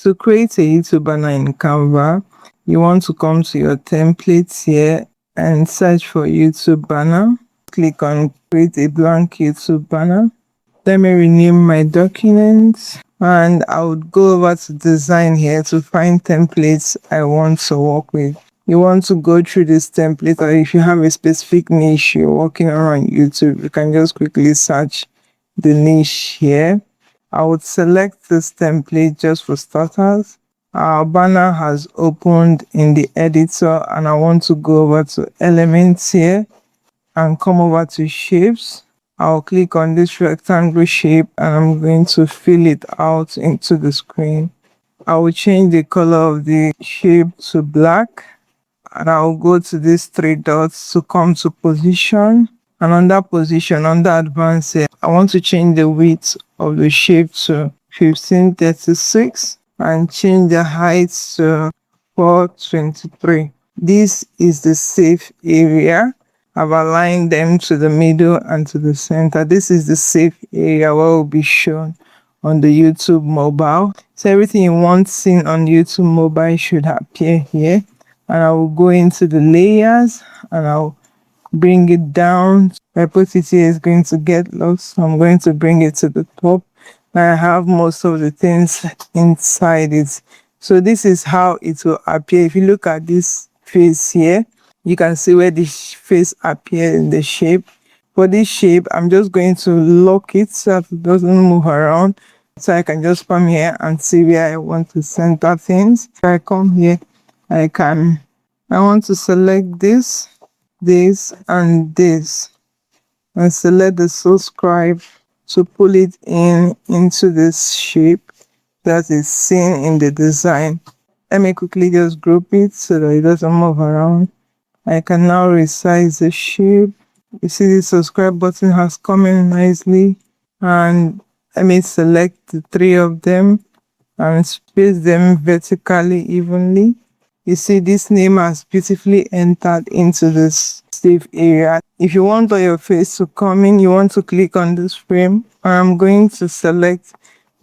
To create a YouTube banner in Canva, you want to come to your templates here and search for YouTube banner. Click on create a blank YouTube banner. Let me rename my documents, and I would go over to design here to find templates I want to work with. You want to go through this template, or if you have a specific niche you're working around YouTube, you can just quickly search the niche here. I would select this template just for starters. Our banner has opened in the editor, and I want to go over to elements here and come over to shapes. I'll click on this rectangle shape and I'm going to fill it out into the screen. I will change the color of the shape to black, and I'll go to these three dots to come to position, and under position, under advanced here, I want to change the width of the shape to 1536 and change the height to 423. This is the safe area. I've aligned them to the middle and to the center. This is the safe area where will be shown on the YouTube mobile. So everything you want seen on YouTube mobile should appear here. And I will go into the layers and I'll bring it down. If I put it here, it's going to get lost. So I'm going to bring it to the top. And I have most of the things inside it. So this is how it will appear. If you look at this face here, you can see where the face appears in the shape. For this shape, I'm just going to lock it so that it doesn't move around. So I can just come here and see where I want to center things. If I come here, I want to select this, and this, and select the subscribe to pull it into this shape that is seen in the design. Let me quickly just group it so that it doesn't move around. I can now resize the shape. You see the subscribe button has come in nicely, and let me select the three of them and space them vertically evenly. You see this name has beautifully entered into this safe area. If you want all your face to come in, you want to click on this frame. I'm going to select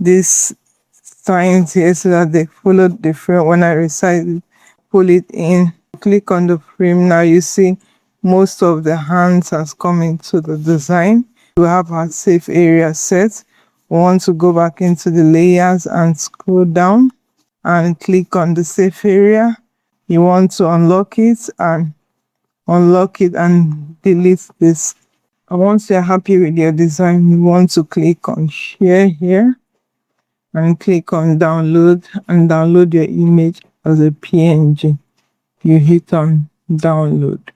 these signs here so that they follow the frame. When I resize it, pull it in, click on the frame. Now you see most of the hands has come into the design. We have our safe area set. We want to go back into the layers and scroll down and click on the safe area. You want to unlock it and delete this. And once you're happy with your design, you want to click on share here and click on download and download your image as a PNG. You hit on download.